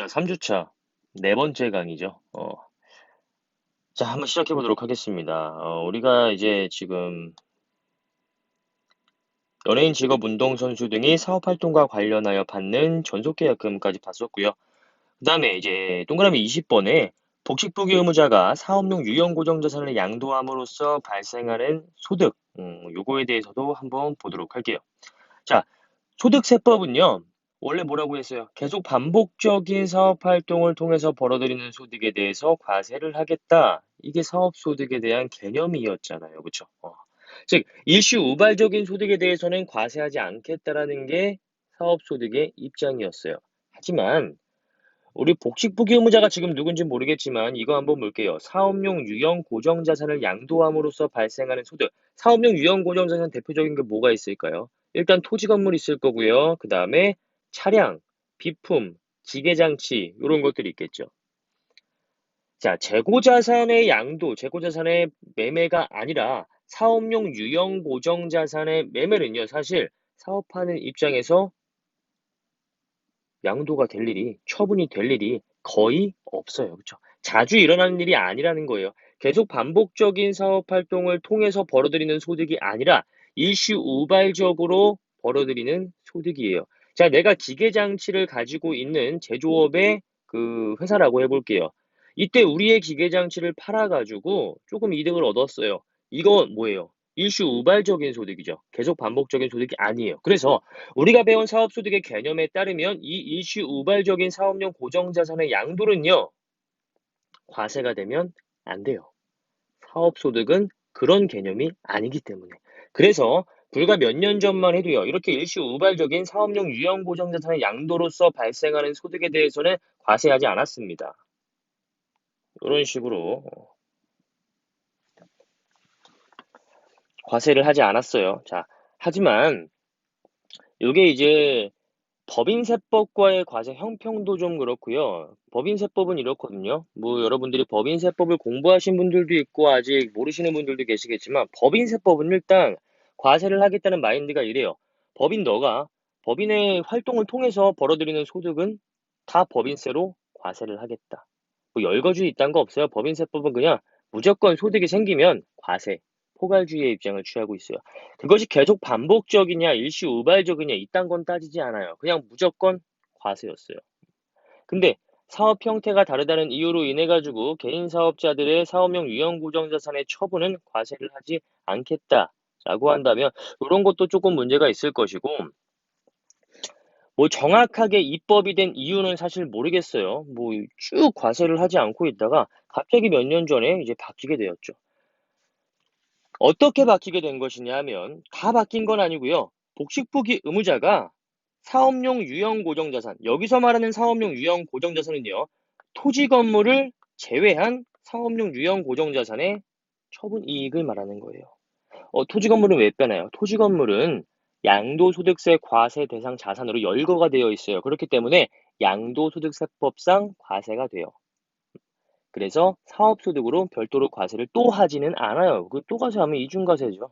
자, 3주차 네 번째 강의죠. 자, 한번 시작해 보도록 하겠습니다. 우리가 이제 지금 연예인 직업 운동선수 등이 사업활동과 관련하여 받는 전속계약금까지 봤었고요. 그 다음에 이제 동그라미 20번에 복식부기 의무자가 사업용 유형고정자산을 양도함으로써 발생하는 소득, 요거에 대해서도 한번 보도록 할게요. 자, 소득세법은요, 원래 뭐라고 했어요? 계속 반복적인 사업 활동을 통해서 벌어들이는 소득에 대해서 과세를 하겠다. 이게 사업소득에 대한 개념이었잖아요. 그쵸? 즉, 일시 우발적인 소득에 대해서는 과세하지 않겠다라는 게 사업소득의 입장이었어요. 하지만, 우리 복식부기 의무자가 지금 누군지 모르겠지만, 이거 한번 볼게요. 사업용 유형 고정자산을 양도함으로써 발생하는 소득. 사업용 유형 고정자산 대표적인 게 뭐가 있을까요? 일단 토지 건물 있을 거고요. 그 다음에 차량, 비품, 기계장치 이런 것들이 있겠죠. 자, 재고자산의 양도, 재고자산의 매매가 아니라 사업용 유형 고정자산의 매매는요. 사실 사업하는 입장에서 양도가 될 일이, 처분이 될 일이 거의 없어요. 그렇죠? 자주 일어나는 일이 아니라는 거예요. 계속 반복적인 사업 활동을 통해서 벌어들이는 소득이 아니라 일시 우발적으로 벌어들이는 소득이에요. 자, 내가 기계장치를 가지고 있는 제조업의 그 회사라고 해볼게요. 이때 우리의 기계장치를 팔아가지고 조금 이득을 얻었어요. 이거 뭐예요? 일시 우발적인 소득이죠. 계속 반복적인 소득이 아니에요. 그래서 우리가 배운 사업소득의 개념에 따르면 이 일시 우발적인 사업용 고정자산의 양도는요, 과세가 되면 안 돼요. 사업소득은 그런 개념이 아니기 때문에. 그래서 불과 몇 년 전만 해도요, 이렇게 일시 우발적인 사업용 유형 고정자산의 양도로서 발생하는 소득에 대해서는 과세하지 않았습니다. 이런 식으로 과세를 하지 않았어요. 자, 하지만 이게 이제 법인세법과의 과세 형평도 좀 그렇고요. 법인세법은 이렇거든요. 뭐 여러분들이 법인세법을 공부하신 분들도 있고 아직 모르시는 분들도 계시겠지만 법인세법은 일단 과세를 하겠다는 마인드가 이래요. 너가 법인의 활동을 통해서 벌어들이는 소득은 다 법인세로 과세를 하겠다. 뭐 열거주의 있다는 거 없어요. 법인세법은 그냥 무조건 소득이 생기면 과세, 포괄주의의 입장을 취하고 있어요. 그것이 계속 반복적이냐, 일시 우발적이냐, 이딴 건 따지지 않아요. 그냥 무조건 과세였어요. 근데 사업 형태가 다르다는 이유로 인해 가지고 개인 사업자들의 사업용 유형 고정자산의 처분은 과세를 하지 않겠다라고 한다면 이런 것도 조금 문제가 있을 것이고 뭐 정확하게 입법이 된 이유는 사실 모르겠어요. 뭐 쭉 과세를 하지 않고 있다가 갑자기 몇 년 전에 이제 바뀌게 되었죠. 어떻게 바뀌게 된 것이냐 하면 다 바뀐 건 아니고요. 복식부기 의무자가 사업용 유형 고정자산, 여기서 말하는 사업용 유형 고정자산은요. 토지 건물을 제외한 사업용 유형 고정자산의 처분 이익을 말하는 거예요. 토지 건물은 왜 빼나요? 토지 건물은 양도소득세 과세 대상 자산으로 열거가 되어 있어요. 그렇기 때문에 양도소득세법상 과세가 돼요. 그래서 사업소득으로 별도로 과세를 또 하지는 않아요. 그 또 과세하면 이중과세죠.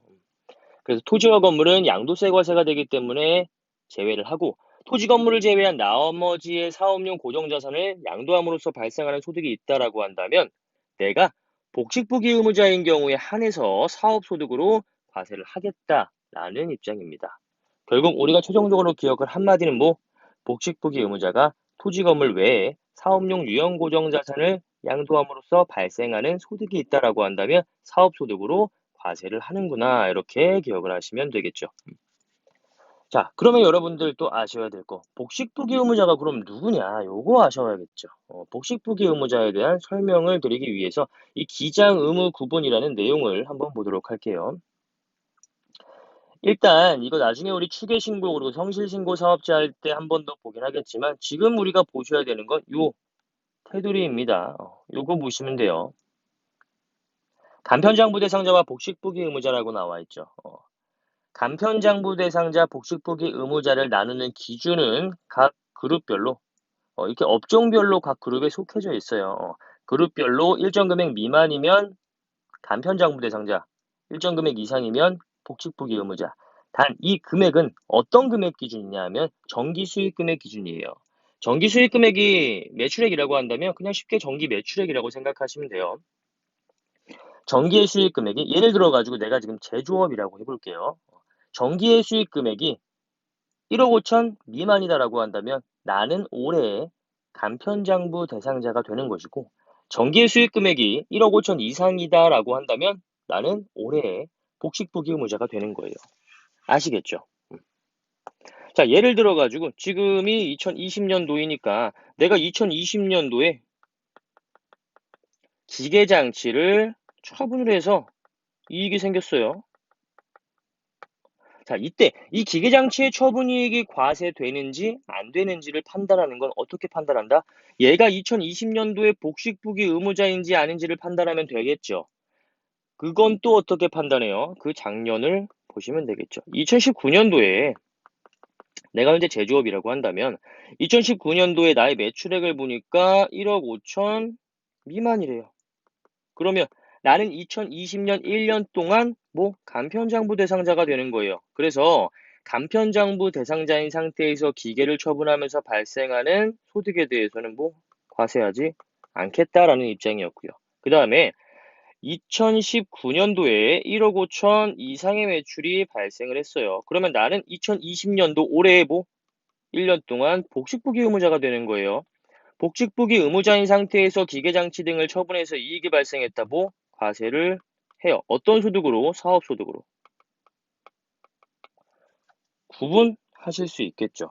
그래서 토지와 건물은 양도세 과세가 되기 때문에 제외를 하고 토지 건물을 제외한 나머지의 사업용 고정자산을 양도함으로써 발생하는 소득이 있다라고 한다면 내가 복식부기 의무자인 경우에 한해서 사업소득으로 과세를 하겠다라는 입장입니다. 결국 우리가 최종적으로 기억을 한마디는 뭐 복식부기 의무자가 토지 건물 외에 사업용 유형 고정자산을 양도함으로써 발생하는 소득이 있다라고 한다면 사업소득으로 과세를 하는구나 이렇게 기억을 하시면 되겠죠. 자, 그러면 여러분들 또 아셔야 될 거. 복식부기 의무자가 그럼 누구냐? 요거 아셔야겠죠. 복식부기 의무자에 대한 설명을 드리기 위해서 이 기장 의무 구분이라는 내용을 한번 보도록 할게요. 일단 이거 나중에 우리 추계신고 그리고 성실신고 사업자 할 때 한 번 더 보긴 하겠지만 지금 우리가 보셔야 되는 건 요 테두리입니다. 요거 보시면 돼요. 간편장부 대상자와 복식부기 의무자라고 나와 있죠. 간편장부 대상자, 복식부기 의무자를 나누는 기준은 각 그룹별로 이렇게 업종별로 각 그룹에 속해져 있어요. 그룹별로 일정 금액 미만이면 간편장부 대상자, 일정 금액 이상이면 복식부기 의무자. 단 이 금액은 어떤 금액 기준이냐 하면 정기 수익 금액 기준이에요. 정기 수익 금액이 매출액이라고 한다면 그냥 쉽게 정기 매출액이라고 생각하시면 돼요. 정기의 수익 금액이 예를 들어 가지고 내가 지금 제조업이라고 해볼게요. 정기의 수익 금액이 1억 5천 미만이다라고 한다면 나는 올해의 간편장부 대상자가 되는 것이고, 정기의 수익 금액이 1억 5천 이상이다라고 한다면 나는 올해의 복식부기 의무자가 되는 거예요. 아시겠죠? 자, 예를 들어 가지고 지금이 2020년도이니까 내가 2020년도에 기계장치를 처분을 해서 이익이 생겼어요. 자, 이때 이 기계장치의 처분이익이 과세되는지 안 되는지를 판단하는 건 어떻게 판단한다? 얘가 2020년도에 복식부기 의무자인지 아닌지를 판단하면 되겠죠. 그건 또 어떻게 판단해요? 그 작년을 보시면 되겠죠. 2019년도에 내가 현재 제조업이라고 한다면 2019년도에 나의 매출액을 보니까 1억 5천 미만이래요. 그러면 나는 2020년 1년 동안 간편장부 대상자가 되는 거예요. 그래서 간편장부 대상자인 상태에서 기계를 처분하면서 발생하는 소득에 대해서는 과세하지 않겠다라는 입장이었고요. 그 다음에 2019년도에 1억 5천 이상의 매출이 발생을 했어요. 그러면 나는 2020년도 올해에 1년 동안 복식부기 의무자가 되는 거예요. 복식부기 의무자인 상태에서 기계장치 등을 처분해서 이익이 발생했다. 과세를 해요. 어떤 소득으로? 사업소득으로. 구분하실 수 있겠죠.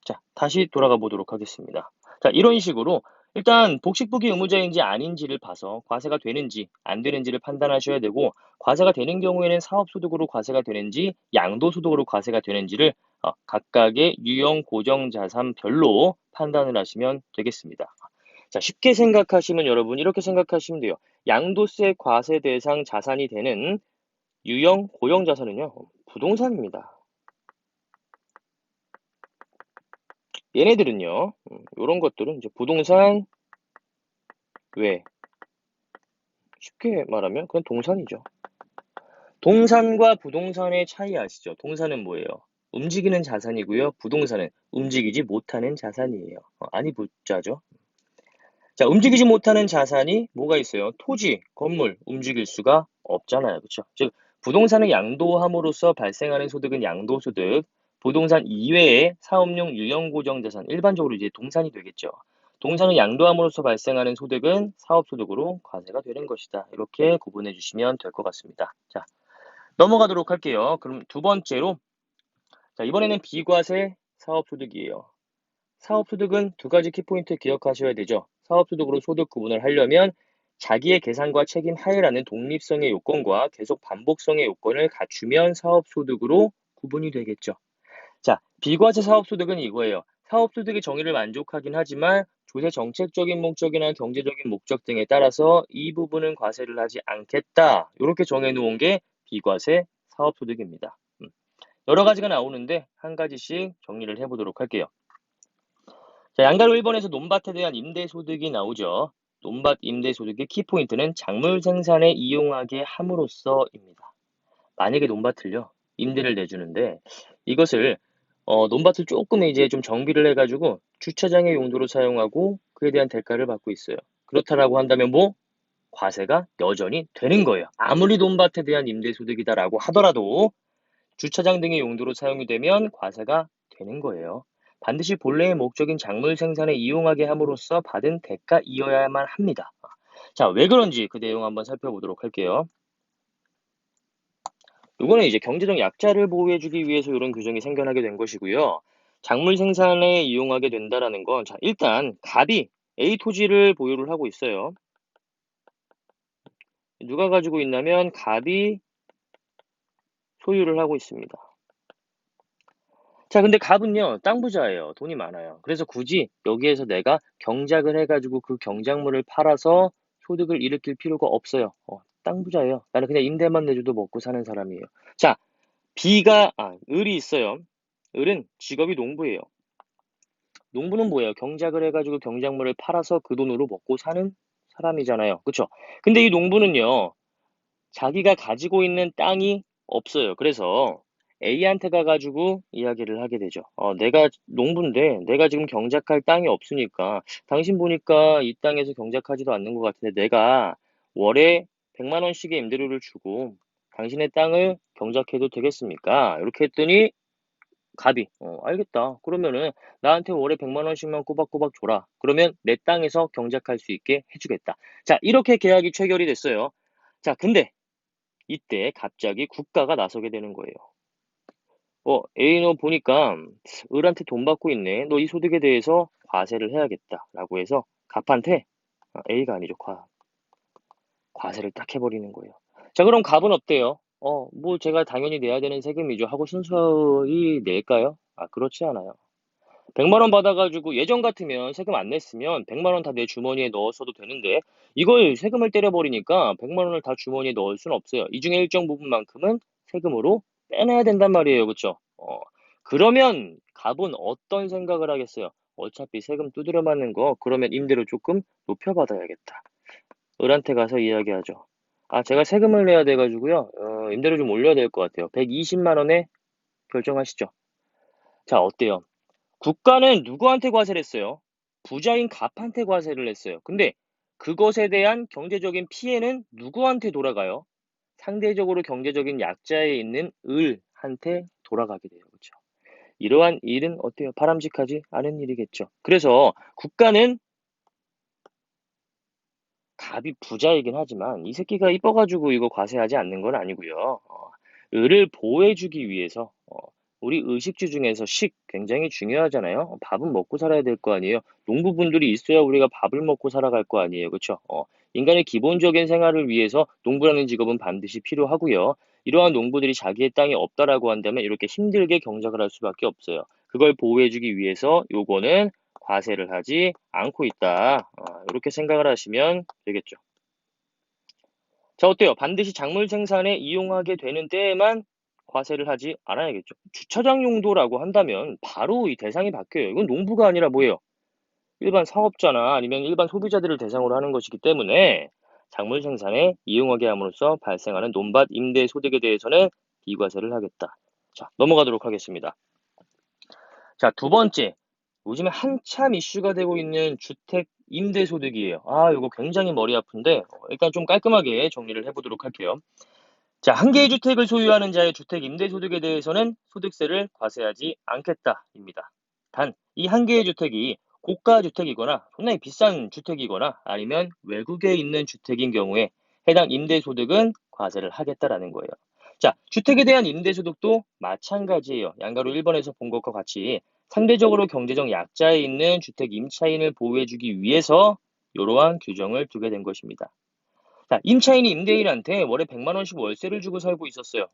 자, 다시 돌아가 보도록 하겠습니다. 자, 이런 식으로 일단 복식부기 의무자인지 아닌지를 봐서 과세가 되는지 안 되는지를 판단하셔야 되고, 과세가 되는 경우에는 사업소득으로 과세가 되는지 양도소득으로 과세가 되는지를 각각의 유형 고정자산별로 판단을 하시면 되겠습니다. 자, 쉽게 생각하시면 여러분 이렇게 생각하시면 돼요. 양도세 과세 대상 자산이 되는 유형 고정자산은요, 부동산입니다. 얘네들은요, 이런 것들은 이제 부동산 외, 쉽게 말하면 그건 동산이죠. 동산과 부동산의 차이 아시죠? 동산은 뭐예요? 움직이는 자산이고요. 부동산은 움직이지 못하는 자산이에요. 아니 붙자죠. 자, 움직이지 못하는 자산이 뭐가 있어요? 토지, 건물, 움직일 수가 없잖아요. 그렇죠? 즉, 부동산을 양도함으로써 발생하는 소득은 양도소득, 부동산 이외의 사업용 유형고정자산, 일반적으로 이제 동산이 되겠죠. 동산을 양도함으로써 발생하는 소득은 사업소득으로 과세가 되는 것이다. 이렇게 구분해 주시면 될 것 같습니다. 자, 넘어가도록 할게요. 그럼 두 번째로, 자, 이번에는 비과세 사업소득이에요. 사업소득은 두 가지 키포인트 기억하셔야 되죠. 사업소득으로 소득 구분을 하려면 자기의 계산과 책임 하에라는 독립성의 요건과 계속 반복성의 요건을 갖추면 사업소득으로 구분이 되겠죠. 자, 비과세 사업소득은 이거예요. 사업소득의 정의를 만족하긴 하지만 조세 정책적인 목적이나 경제적인 목적 등에 따라서 이 부분은 과세를 하지 않겠다. 이렇게 정해놓은 게 비과세 사업소득입니다. 여러 가지가 나오는데 한 가지씩 정리를 해보도록 할게요. 자, 양가로 1번에서 논밭에 대한 임대소득이 나오죠. 논밭 임대소득의 키포인트는 작물 생산에 이용하게 함으로써입니다. 만약에 논밭을요, 임대를 내주는데 이것을 논밭을 조금 이제 좀 정비를 해가지고 주차장의 용도로 사용하고 그에 대한 대가를 받고 있어요. 그렇다라고 한다면 과세가 여전히 되는 거예요. 아무리 논밭에 대한 임대소득이다라고 하더라도 주차장 등의 용도로 사용이 되면 과세가 되는 거예요. 반드시 본래의 목적인 작물 생산에 이용하게 함으로써 받은 대가이어야만 합니다. 자, 왜 그런지 그 내용 한번 살펴보도록 할게요. 이거는 이제 경제적 약자를 보호해주기 위해서 이런 규정이 생겨나게 된 것이고요. 작물 생산에 이용하게 된다라는 건, 자, 일단 갑이 A 토지를 보유를 하고 있어요. 누가 가지고 있냐면 갑이 소유를 하고 있습니다. 자, 근데 갑은요, 땅 부자예요. 돈이 많아요. 그래서 굳이 여기에서 내가 경작을 해가지고 그 경작물을 팔아서 소득을 일으킬 필요가 없어요. 땅 부자예요. 나는 그냥 임대만 내줘도 먹고 사는 사람이에요. 자, 을이 있어요. 을은 직업이 농부예요. 농부는 뭐예요? 경작을 해가지고 경작물을 팔아서 그 돈으로 먹고 사는 사람이잖아요. 그쵸? 근데 이 농부는요, 자기가 가지고 있는 땅이 없어요. 그래서 A한테 가가지고 이야기를 하게 되죠. 내가 농부인데 내가 지금 경작할 땅이 없으니까 당신 보니까 이 땅에서 경작하지도 않는 것 같은데 내가 월에 100만 원씩의 임대료를 주고 당신의 땅을 경작해도 되겠습니까? 이렇게 했더니 갑이 알겠다. 그러면은 나한테 월에 100만 원씩만 꼬박꼬박 줘라. 그러면 내 땅에서 경작할 수 있게 해주겠다. 자, 이렇게 계약이 체결이 됐어요. 자, 근데 이때 갑자기 국가가 나서게 되는 거예요. 에이, 너 보니까 을한테 돈 받고 있네. 너 이 소득에 대해서 과세를 해야겠다. 라고 해서 갑한테, A가 아니죠. 과세를 딱 해버리는 거예요. 자, 그럼 갑은 어때요? 뭐 제가 당연히 내야 되는 세금이죠. 하고 순서히 낼까요? 그렇지 않아요. 100만 원 받아가지고 예전 같으면 세금 안 냈으면 100만 원 다 내 주머니에 넣었어도 되는데 이걸 세금을 때려버리니까 100만 원을 다 주머니에 넣을 수는 없어요. 이 중에 일정 부분만큼은 세금으로 빼내야 된단 말이에요. 그쵸? 그러면 갑은 어떤 생각을 하겠어요? 어차피 세금 두드려 맞는 거 그러면 임대료 조금 높여받아야겠다. 을한테 가서 이야기하죠. 제가 세금을 내야 돼가지고요. 임대료 좀 올려야 될 것 같아요. 120만 원에 결정하시죠. 자, 어때요? 국가는 누구한테 과세를 했어요? 부자인 갑한테 과세를 했어요. 근데 그것에 대한 경제적인 피해는 누구한테 돌아가요? 상대적으로 경제적인 약자에 있는 을한테 돌아가게 돼요. 그렇죠? 이러한 일은 어때요? 바람직하지 않은 일이겠죠. 그래서 국가는 갑이 부자이긴 하지만 이 새끼가 이뻐가지고 이거 과세하지 않는 건 아니고요. 을을 보호해주기 위해서 우리 의식주 중에서 식 굉장히 중요하잖아요. 밥은 먹고 살아야 될 거 아니에요. 농부분들이 있어야 우리가 밥을 먹고 살아갈 거 아니에요. 그렇죠? 인간의 기본적인 생활을 위해서 농부라는 직업은 반드시 필요하고요. 이러한 농부들이 자기의 땅이 없다라고 한다면 이렇게 힘들게 경작을 할 수밖에 없어요. 그걸 보호해주기 위해서 요거는 과세를 하지 않고 있다. 이렇게 생각을 하시면 되겠죠. 자, 어때요? 반드시 작물 생산에 이용하게 되는 때에만 과세를 하지 않아야겠죠. 주차장 용도라고 한다면 바로 이 대상이 바뀌어요. 이건 농부가 아니라 뭐예요? 일반 사업자나 아니면 일반 소비자들을 대상으로 하는 것이기 때문에 작물 생산에 이용하게 함으로써 발생하는 논밭 임대 소득에 대해서는 비과세를 하겠다. 자, 넘어가도록 하겠습니다. 자, 두 번째. 요즘에 한참 이슈가 되고 있는 주택 임대소득이에요. 이거 굉장히 머리 아픈데 일단 좀 깔끔하게 정리를 해보도록 할게요. 자, 한 개의 주택을 소유하는 자의 주택 임대소득에 대해서는 소득세를 과세하지 않겠다입니다. 단, 이 한 개의 주택이 고가 주택이거나 상당히 비싼 주택이거나 아니면 외국에 있는 주택인 경우에 해당 임대소득은 과세를 하겠다라는 거예요. 자, 주택에 대한 임대소득도 마찬가지예요. 양가로 1번에서 본 것과 같이 상대적으로 경제적 약자에 있는 주택 임차인을 보호해주기 위해서 이러한 규정을 두게 된 것입니다. 자, 임차인이 임대인한테 월에 100만 원씩 월세를 주고 살고 있었어요.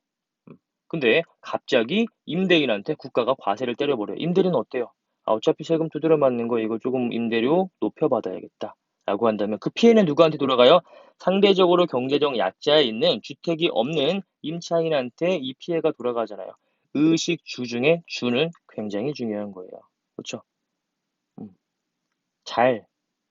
근데 갑자기 임대인한테 국가가 과세를 때려버려요. 임대인은 어때요? 어차피 세금 두드려 맞는 거 이거 조금 임대료 높여받아야겠다. 라고 한다면 그 피해는 누구한테 돌아가요? 상대적으로 경제적 약자에 있는 주택이 없는 임차인한테 이 피해가 돌아가잖아요. 의식 주 중에 주는 굉장히 중요한 거예요. 그렇죠? 음, 잘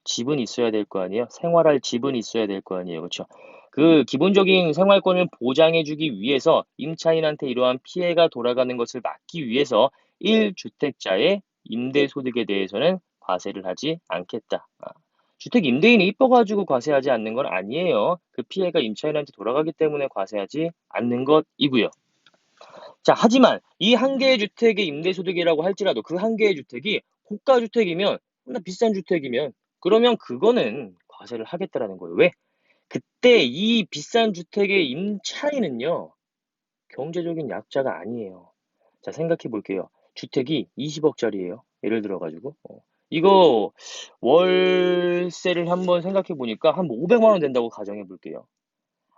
집은 있어야 될 거 아니에요? 생활할 집은 있어야 될 거 아니에요? 그렇죠? 그 기본적인 생활권을 보장해주기 위해서 임차인한테 이러한 피해가 돌아가는 것을 막기 위해서 1주택자의 임대소득에 대해서는 과세를 하지 않겠다. 주택 임대인이 이뻐가지고 과세하지 않는 건 아니에요. 그 피해가 임차인한테 돌아가기 때문에 과세하지 않는 것이고요. 자, 하지만 이 한 개의 주택의 임대소득이라고 할지라도 그 한 개의 주택이 고가 주택이면, 비싼 주택이면, 그러면 그거는 과세를 하겠다라는 거예요. 왜? 그때 이 비싼 주택의 임차인은요, 경제적인 약자가 아니에요. 자, 생각해 볼게요. 주택이 20억짜리예요. 예를 들어가지고. 이거 월세를 한번 생각해 보니까 한 500만 원 된다고 가정해 볼게요.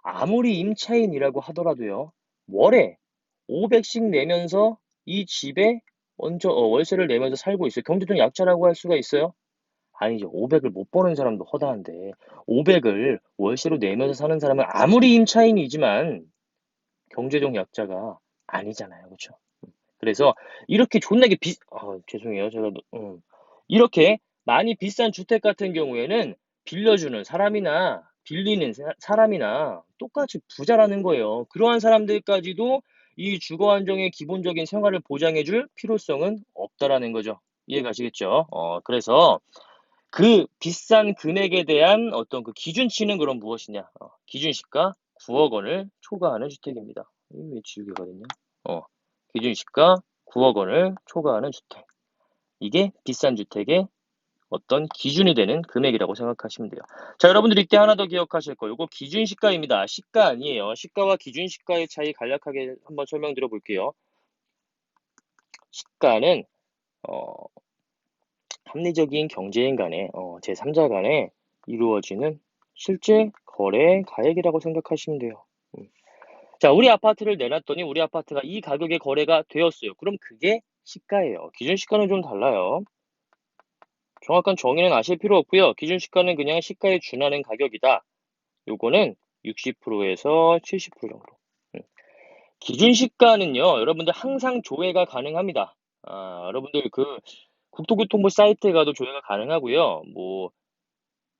아무리 임차인이라고 하더라도요, 월에 500씩 내면서 이 집에 먼저 월세를 내면서 살고 있어요. 경제적 약자라고 할 수가 있어요? 아니죠. 500을 못 버는 사람도 허다한데 500을 월세로 내면서 사는 사람은 아무리 임차인이지만 경제적 약자가 아니잖아요. 그렇죠? 그래서 이렇게 존나게 죄송해요. 제가 이렇게 많이 비싼 주택 같은 경우에는 빌려주는 사람이나 빌리는 사람이나 똑같이 부자라는 거예요. 그러한 사람들까지도 이 주거 안정의 기본적인 생활을 보장해줄 필요성은 없다라는 거죠. 이해가시겠죠? 그래서 그 비싼 금액에 대한 어떤 그 기준치는 그럼 무엇이냐? 기준시가 9억 원을 초과하는 주택입니다. 이게 왜 지우개거든요? 기준시가 9억 원을 초과하는 주택. 이게 비싼 주택의 어떤 기준이 되는 금액이라고 생각하시면 돼요. 자, 여러분들 이때 하나 더 기억하실 거. 요거 기준시가입니다. 시가 아니에요. 시가와 기준시가의 차이 간략하게 한번 설명드려 볼게요. 시가는 어, 합리적인 경제인 간에 제3자 간에 이루어지는 실제 거래 가액이라고 생각하시면 돼요. 자, 우리 아파트를 내놨더니 우리 아파트가 이 가격에 거래가 되었어요. 그럼 그게 시가예요. 기준시가는 좀 달라요. 정확한 정의는 아실 필요 없고요. 기준시가는 그냥 시가에 준하는 가격이다. 요거는 60%에서 70% 정도. 기준시가는요, 여러분들 항상 조회가 가능합니다. 여러분들 그 국토교통부 사이트에 가도 조회가 가능하고요. 뭐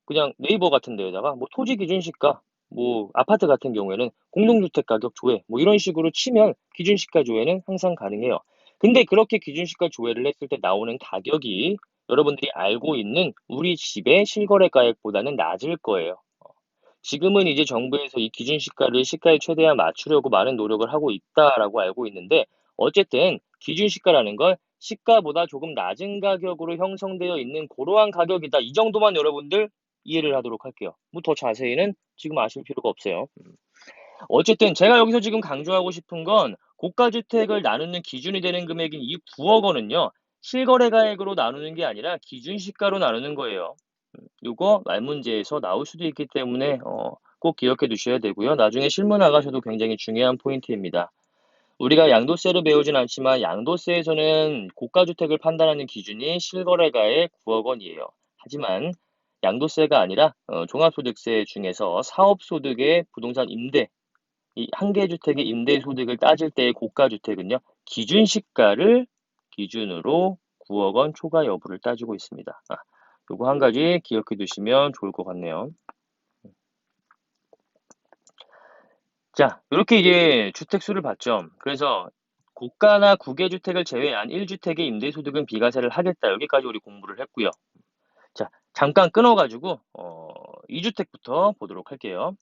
그냥 네이버 같은 데에다가 뭐 토지 기준시가, 뭐 아파트 같은 경우에는 공동주택 가격 조회, 뭐 이런 식으로 치면 기준시가 조회는 항상 가능해요. 근데 그렇게 기준시가 조회를 했을 때 나오는 가격이 여러분들이 알고 있는 우리 집의 실거래 가액보다는 낮을 거예요. 지금은 이제 정부에서 이 기준시가를 시가에 최대한 맞추려고 많은 노력을 하고 있다라고 알고 있는데, 어쨌든 기준시가라는 걸 시가보다 조금 낮은 가격으로 형성되어 있는 그러한 가격이다. 이 정도만 여러분들 이해를 하도록 할게요. 뭐 더 자세히는 지금 아실 필요가 없어요. 어쨌든 제가 여기서 지금 강조하고 싶은 건 고가주택을 나누는 기준이 되는 금액인 이 9억 원은요, 실거래 가액으로 나누는 게 아니라 기준시가로 나누는 거예요. 요거 말문제에서 나올 수도 있기 때문에 꼭 기억해 두셔야 되고요. 나중에 실무 나가셔도 굉장히 중요한 포인트입니다. 우리가 양도세를 배우진 않지만 양도세에서는 고가주택을 판단하는 기준이 실거래가의 9억 원이에요. 하지만 양도세가 아니라 종합소득세 중에서 사업소득의 부동산 임대, 이 한 개 주택의 임대소득을 따질 때의 고가주택은요, 기준시가를 기준으로 9억 원 초과 여부를 따지고 있습니다. 요거 한 가지 기억해 두시면 좋을 것 같네요. 자, 이렇게 이제 주택수를 봤죠. 그래서 고가나 국외주택을 제외한 1주택의 임대소득은 비과세를 하겠다. 여기까지 우리 공부를 했고요. 자, 잠깐 끊어가지고 2주택부터 보도록 할게요.